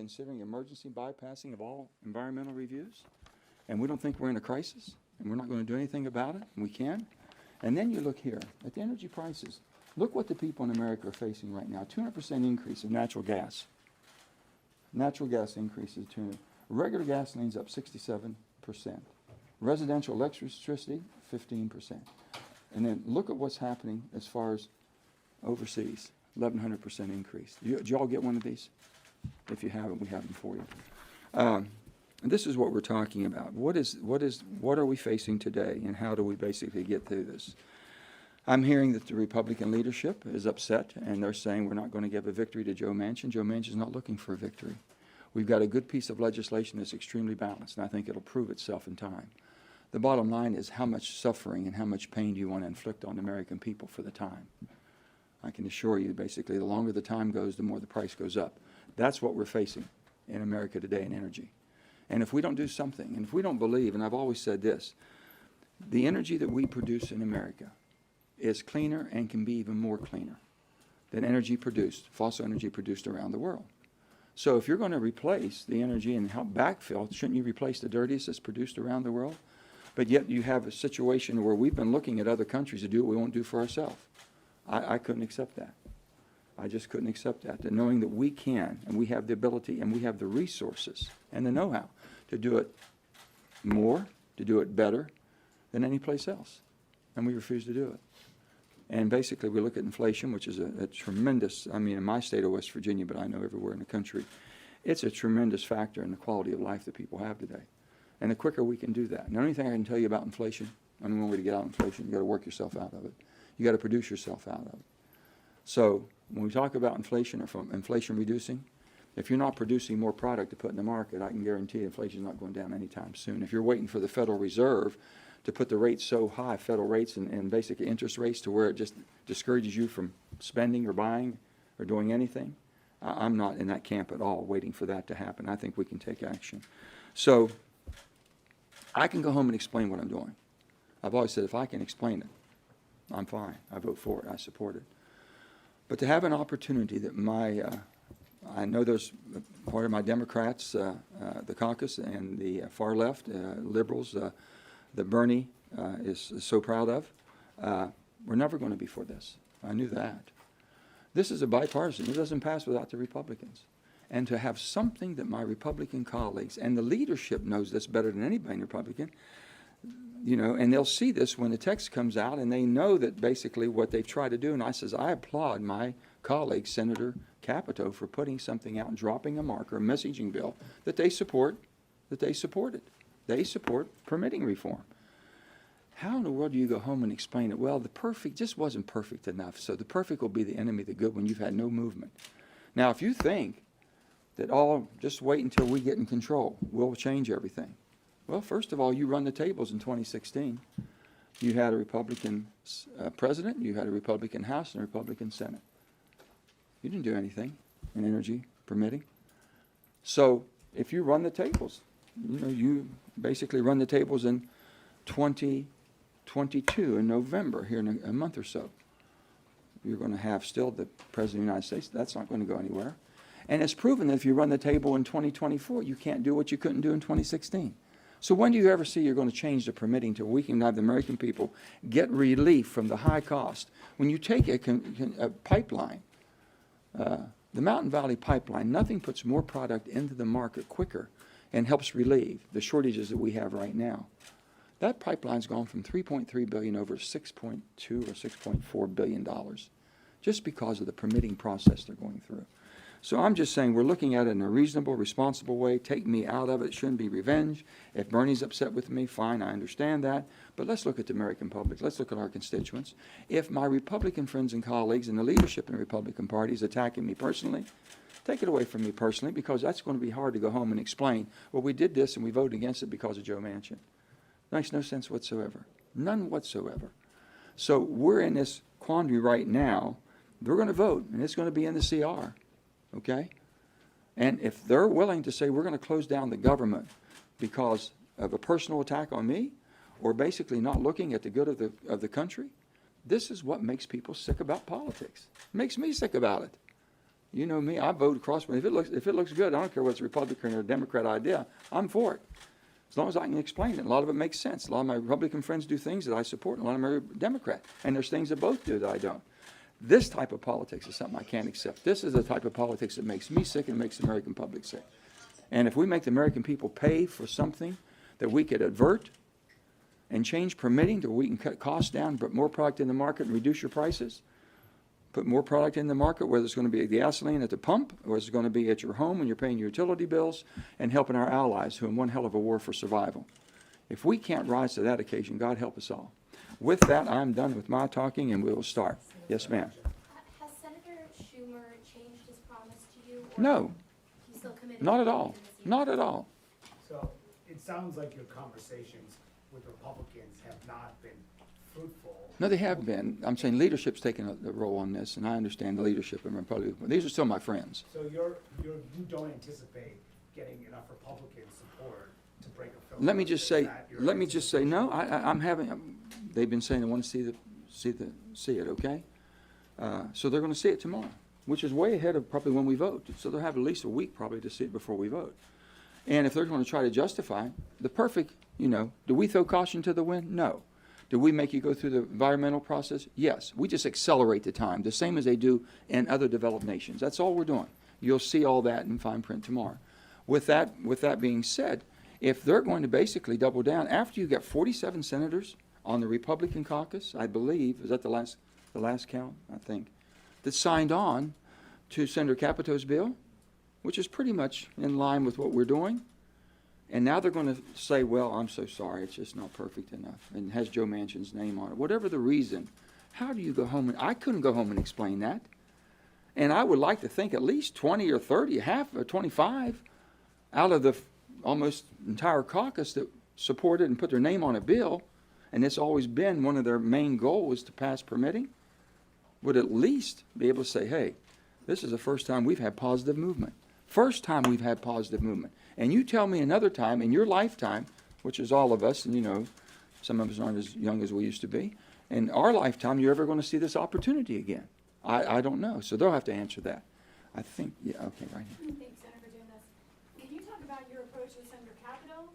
considering emergency bypassing of all environmental reviews, and we don't think we're in a crisis, and we're not going to do anything about it, and we can. And then you look here at the energy prices. Look what the people in America are facing right now. 200% increase of natural gas. Natural gas increases to regular gasoline's up 67%. Residential electricity, 15%. And then look at what's happening as far as overseas, 1,100% increase. Did you all get one of these? If you haven't, we have them for you. And this is what we're talking about. What are we facing today, and how do we basically get through this? I'm hearing that the Republican leadership is upset, and they're saying we're not going to give a victory to Joe Manchin. Joe Manchin's not looking for a victory. We've got a good piece of legislation that's extremely balanced, and I think it'll prove itself in time. The bottom line is, how much suffering and how much pain do you want to inflict on the American people for the time? I can assure you, basically, the longer the time goes, the more the price goes up. That's what we're facing in America today in energy. And if we don't do something, and if we don't believe, and I've always said this, the energy that we produce in America is cleaner and can be even more cleaner than energy produced, fossil energy produced around the world. So if you're going to replace the energy and help backfill, shouldn't you replace the dirtiest that's produced around the world? But yet you have a situation where we've been looking at other countries to do what we won't do for ourselves. I couldn't accept that. I just couldn't accept that. That knowing that we can, and we have the ability, and we have the resources and the know-how to do it more, to do it better than any place else. And we refuse to do it. And basically we look at inflation, which is a tremendous, I mean, in my state of West Virginia, but I know everywhere in the country, it's a tremendous factor in the quality of life that people have today. And the quicker we can do that. And the only thing I can tell you about inflation, I mean, one way to get out of inflation, you got to work yourself out of it. You got to produce yourself out of it. So when we talk about inflation or from inflation reducing, if you're not producing more product to put in the market, I can guarantee inflation is not going down anytime soon. If you're waiting for the Federal Reserve to put the rates so high, federal rates and basically interest rates, to where it just discourages you from spending or buying or doing anything, I'm not in that camp at all, waiting for that to happen. I think we can take action. So I can go home and explain what I'm doing. I've always said if I can explain it, I'm fine. I vote for it. I support it. But to have an opportunity that I know there's part of my Democrats, the caucus, and the far left, liberals, that Bernie is so proud of, we're never going to be for this. I knew that. This is a bipartisan. It doesn't pass without the Republicans. And to have something that my Republican colleagues, and the leadership knows this better than anybody in Republican, you know, and they'll see this when the text comes out, and they know that basically what they've tried to do. And I says, I applaud my colleague, Senator Capito, for putting something out and dropping a marker, a messaging bill that they support, that they supported. They support permitting reform. How in the world do you go home and explain it? Well, the perfect just wasn't perfect enough. So the perfect will be the enemy of the good when you've had no movement. Now, if you think that just wait until we get in control, we'll change everything. Well, first of all, you run the tables in 2016. You had a Republican president, you had a Republican House, and a Republican Senate. You didn't do anything in energy permitting. So if you run the tables, you know, you basically run the tables in 2022 in November, here in a month or so. You're going to have still the President of the United States. That's not going to go anywhere. And it's proven that if you run the table in 2024, you can't do what you couldn't do in 2016. So when do you ever see you're going to change the permitting to we can have the American people get relief from the high cost? When you take a pipeline, the Mountain Valley Pipeline, nothing puts more product into the market quicker and helps relieve the shortages that we have right now. That pipeline's gone from $3.3 billion over $6.2 or $6.4 billion just because of the permitting process they're going through. So I'm just saying we're looking at it in a reasonable, responsible way. Take me out of it. It shouldn't be revenge. If Bernie's upset with me, fine, I understand that. But let's look at the American public. Let's look at our constituents. If my Republican friends and colleagues and the leadership in the Republican Party is attacking me personally, take it away from me personally, because that's going to be hard to go home and explain, well, we did this and we voted against it because of Joe Manchin. Makes no sense whatsoever. None whatsoever. So we're in this quandary right now. They're going to vote, and it's going to be in the CR. Okay? And if they're willing to say we're going to close down the government because of a personal attack on me, or basically not looking at the good of the country, this is what makes people sick about politics. It makes me sick about it. You know me, I vote across, if it looks good, I don't care whether it's a Republican or a Democrat idea, I'm for it. As long as I can explain it. A lot of it makes sense. A lot of my Republican friends do things that I support, and a lot of them are Democrat. And there's things that both do that I don't. This type of politics is something I can't accept. This is the type of politics that makes me sick and makes the American public sick. And if we make the American people pay for something that we could avert and change permitting to where we can cut costs down, put more product in the market and reduce your prices, put more product in the market, whether it's going to be gasoline at the pump or it's going to be at your home when you're paying your utility bills, and helping our allies who are in one hell of a war for survival. If we can't rise to that occasion, God help us all. With that, I'm done with my talking, and we will start. Yes, ma'am. Has Senator Schumer changed his promise to you? Or No, he's still committed not to at all. this year? Not at all. So it sounds like your conversations with Republicans have not been fruitful. No, they have been. I'm saying leadership's taken a role on this, and I understand the leadership in Republican. These are still my friends. So you don't anticipate getting enough Republican support to break a filibuster? Let me just say, Is that your no, I'm having, they've been saying they want to see it, okay? So they're gonna see it tomorrow, which is way ahead of probably when we vote. So they'll have at least a week probably to see it before we vote. And if they're gonna try to justify the perfect, do we throw caution to the wind? No. Do we make you go through the environmental process? Yes. We just accelerate the time, the same as they do in other developed nations. That's all we're doing. You'll see all that in fine print tomorrow. With that being said, if they're going to basically double down, after you get 47 senators on the Republican caucus, I believe, is that the last count, I think, that signed on to Senator Capito's bill, which is pretty much in line with what we're doing. And now they're going to say, well, I'm so sorry, it's just not perfect enough, and has Joe Manchin's name on it. Whatever the reason, how do you go home? I couldn't go home and explain that. And I would like to think at least 20 or 30, half or 25 out of the almost entire caucus that supported and put their name on a bill, and it's always been one of their main goals to pass permitting, would at least be able to say, hey, this is the first time we've had positive movement. First time we've had positive movement. And you tell me another time in your lifetime, which is all of us, and some of us aren't as young as we used to be, in our lifetime you're ever going to see this opportunity again. I don't know. So they'll have to answer that. I think, yeah, okay, right here. Thanks, Senator, for doing this. Can you talk about your approach with Senator Capito,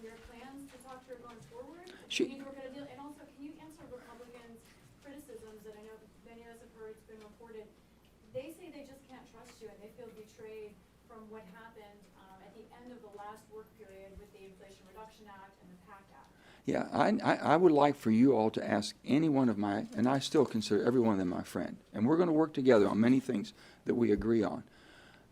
your plans to talk to her going forward? She- And also, can you answer Republicans' criticisms that I know many of us have heard, it's been reported? They say they just can't trust you, and they feel betrayed from what happened at the end of the last work period with the Inflation Reduction Act and the PACT Act. Yeah, I would like for you all to ask any one of and I still consider every one of them my friend, and we're going to work together on many things that we agree on,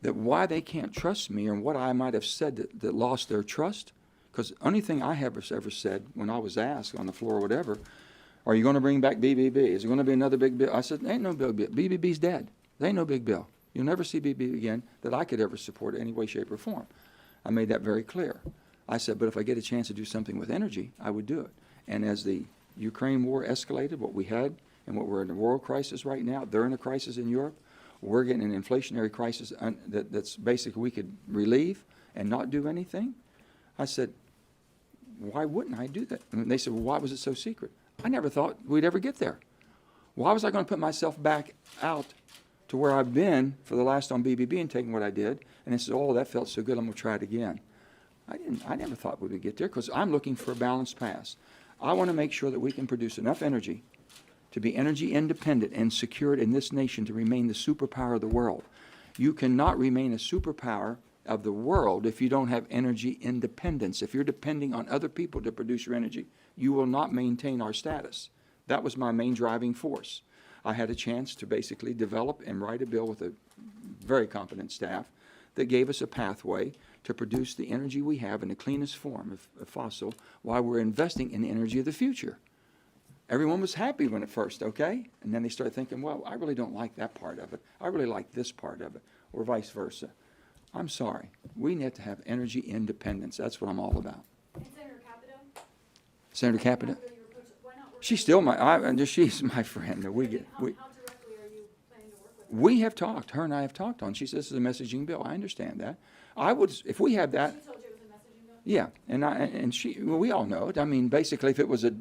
that why they can't trust me and what I might have said that lost their trust, because the only thing I have ever said when I was asked on the floor or whatever, are you going to bring back BBB? Is there going to be another big bill? I said, ain't no big bill. BBB's dead. There ain't no big bill. You'll never see BBB again that I could ever support in any way, shape, or form. I made that very clear. I said, but if I get a chance to do something with energy, I would do it. And as the Ukraine war escalated, what we had and what we're in a world crisis right now, they're in a crisis in Europe, we're getting an inflationary crisis that's basically we could relieve and not do anything. I said, why wouldn't I do that? And they said, well, why was it so secret? I never thought we'd ever get there. Why was I going to put myself back out to where I've been for the last on BBB and taking what I did? And they said, oh, that felt so good, I'm going to try it again. I never thought we would get there because I'm looking for a balanced pass. I want to make sure that we can produce enough energy to be energy independent and secured in this nation to remain the superpower of the world. You cannot remain a superpower of the world if you don't have energy independence. If you're depending on other people to produce your energy, you will not maintain our status. That was my main driving force. I had a chance to basically develop and write a bill with a very competent staff that gave us a pathway to produce the energy we have in the cleanest form of fossil while we're investing in the energy of the future. Everyone was happy when at first, okay? And then they started thinking, well, I really don't like that part of it. I really like this part of it, or vice versa. I'm sorry. We need to have energy independence. That's what I'm all about. And Senator Capito? Senator Capito? Why not work She's with still she's my friend. her? How directly are you planning to work with her? We have talked, her and I have talked on. She says this is a messaging bill. I understand that. I would, if we had that, She told you it was a messaging bill? yeah, well, we all know it. I mean, basically, if it was a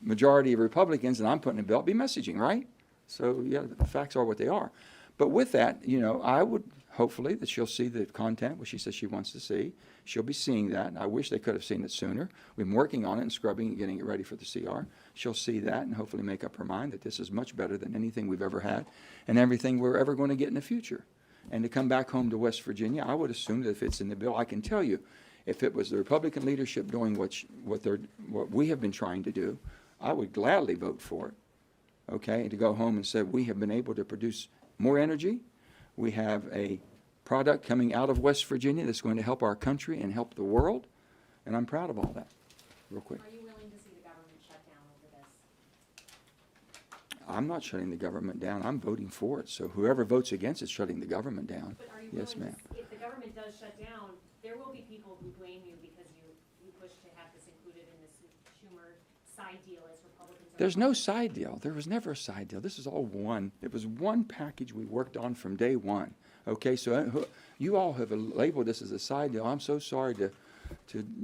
majority of Republicans and I'm putting a bill, it'd be messaging, right? So, yeah, the facts are what they are. But with that, you know, I would hopefully that she'll see the content, which she says she wants to see. She'll be seeing that. I wish they could have seen it sooner. We've been working on it and scrubbing and getting it ready for the CR. She'll see that and hopefully make up her mind that this is much better than anything we've ever had and everything we're ever going to get in the future. And to come back home to West Virginia, I would assume that if it's in the bill, I can tell you, if it was the Republican leadership doing what we have been trying to do, I would gladly vote for it. Okay, and to go home and say we have been able to produce more energy. We have a product coming out of West Virginia that's going to help our country and help the world, and I'm proud of all that. Real quick. Are you willing to see the government shut down over this? I'm not shutting the government down. I'm voting for it. So whoever votes against it is shutting the government down. But are you Yes, willing ma'am. to, if the government does shut down, there will be people who blame you because you pushed to have this included in this Schumer side deal as Republicans are. There's no side deal. There was never a side deal. This is all one. It was one package we worked on from day one. Okay, so you all have labeled this as a side deal. I'm so sorry to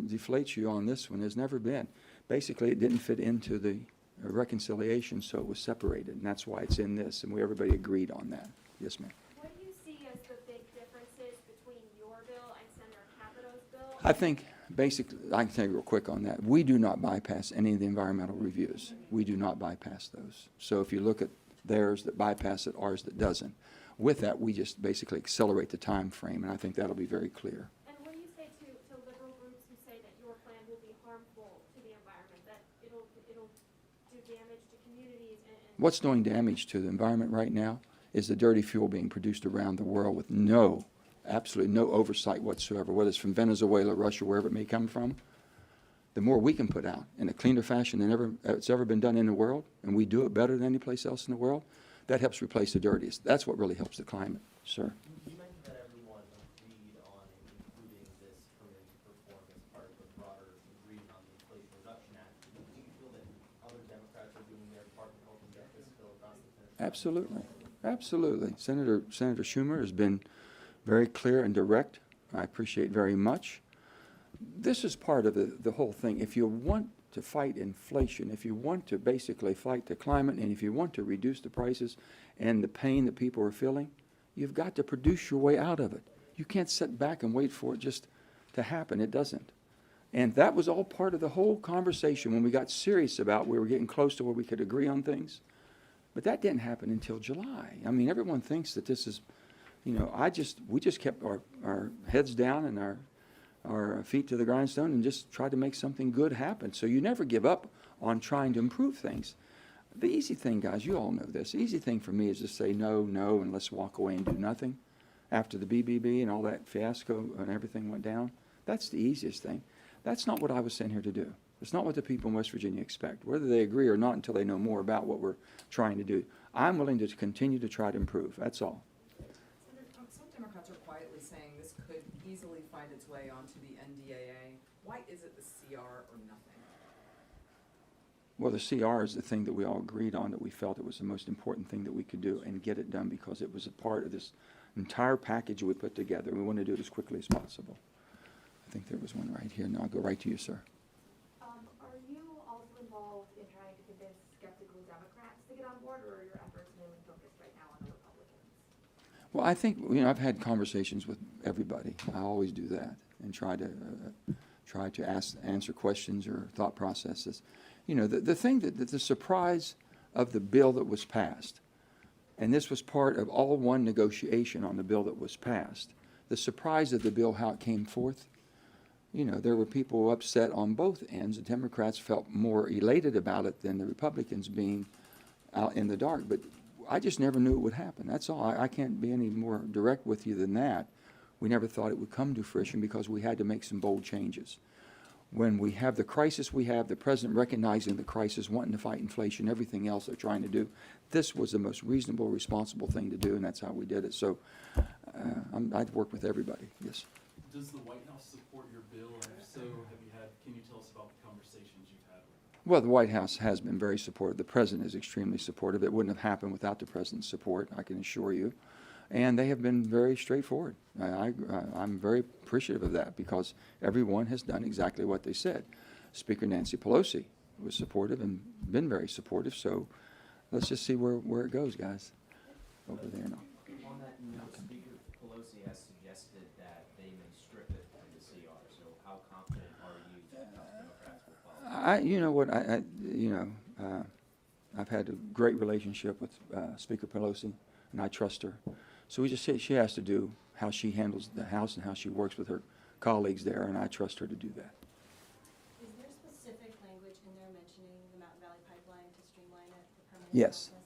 deflate you on this one. There's never been. Basically, it didn't fit into the reconciliation, so it was separated, and that's why it's in this, and everybody agreed on that. Yes, ma'am. What do you see as the big differences between your bill and Senator Capito's bill? I think basically, I can tell you real quick on that. We do not bypass any of the environmental reviews. We do not bypass those. So if you look at theirs that bypass it, ours that doesn't. With that, we just basically accelerate the time frame, and I think that'll be very clear. And what do you say to liberal groups who say that your plan will be harmful to the environment, that it'll do damage to communities and What's doing damage to the environment right now is the dirty fuel being produced around the world with absolutely no oversight whatsoever, whether it's from Venezuela, Russia, wherever it may come from. The more we can put out in a cleaner fashion than it's ever been done in the world, and we do it better than any place else in the world, that helps replace the dirtiest. That's what really helps the climate, sir. You mentioned that everyone agreed on including this permitting reform as part of the broader agreement on the Inflation Reduction Act. Do you feel that other Democrats are doing their part in helping get this bill across the finish line? Absolutely. Absolutely. Senator Schumer has been very clear and direct. I appreciate very much. This is part of the whole thing. If you want to fight inflation, if you want to basically fight the climate, and if you want to reduce the prices and the pain that people are feeling, you've got to produce your way out of it. You can't sit back and wait for it just to happen. It doesn't. And that was all part of the whole conversation when we got serious about we were getting close to where we could agree on things. But that didn't happen until July. I mean, everyone thinks that this is, you know, we just kept our heads down and our feet to the grindstone and just tried to make something good happen. So you never give up on trying to improve things. The easy thing, guys, you all know this, the easy thing for me is to say no, and let's walk away and do nothing. After the BBB and all that fiasco and everything went down, that's the easiest thing. That's not what I was sent here to do. It's not what the people in West Virginia expect, whether they agree or not until they know more about what we're trying to do. I'm willing to continue to try to improve, that's all. Some Democrats are quietly saying this could easily find its way onto the NDAA. Why is it the CR or nothing? Well, the CR is the thing that we all agreed on, that we felt it was the most important thing that we could do and get it done because it was a part of this entire package we put together. We want to do it as quickly as possible. I think there was one right here. No, I'll go right to you, sir. Are you also involved in trying to convince skeptical Democrats to get on board, or are your efforts mainly focused right now on the Republicans? Well, I think, you know, I've had conversations with everybody. I always do that and try to answer questions or thought processes. You know, the thing that the surprise of the bill that was passed, and this was part of all one negotiation on the bill that was passed, the surprise of the bill, how it came forth, you know, there were people upset on both ends. The Democrats felt more elated about it than the Republicans being out in the dark. But I just never knew it would happen. That's all. I can't be any more direct with you than that. We never thought it would come to fruition because we had to make some bold changes. When we have the crisis we have, the president recognizing the crisis, wanting to fight inflation, everything else they're trying to do, this was the most reasonable, responsible thing to do, and that's how we did it. So I'd work with everybody. Yes. Does the White House support your bill? And if so, can you tell us about the conversations you've had with them? Well, the White House has been very supportive. The president is extremely supportive. It wouldn't have happened without the president's support, I can assure you. And they have been very straightforward. I'm very appreciative of that because everyone has done exactly what they said. Speaker Nancy Pelosi was supportive and been very supportive. So let's just see where it goes, guys. Over there now. You know what, I've had a great relationship with Speaker Pelosi, and I trust her. So we just say she has to do how she handles the House and how she works with her colleagues there, and I trust her to do that. Is there specific language in there mentioning the Mountain Valley Pipeline to streamline it, the permanent Yes. process?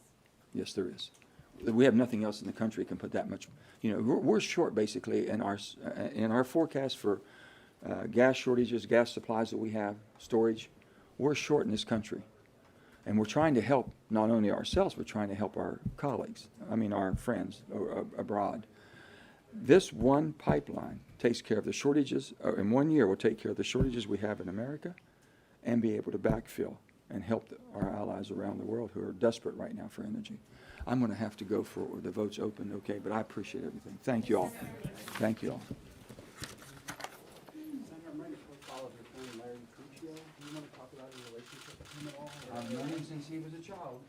Yes, there is. We have nothing else in the country that can put that much, we're short basically in our forecast for gas shortages, gas supplies that we have, storage. We're short in this country. And we're trying to help not only ourselves, we're trying to help our colleagues, our friends abroad. This one pipeline takes care of the shortages, in 1 year will take care of the shortages we have in America and be able to backfill and help our allies around the world who are desperate right now for energy. I'm going to have to go for the vote's open, okay, but I appreciate everything. Thank you all. Thank you all. Senator, I'm ready to follow your friend Larry Crucio. Do you want to talk about your relationship with him at all? I've known him since he was a child.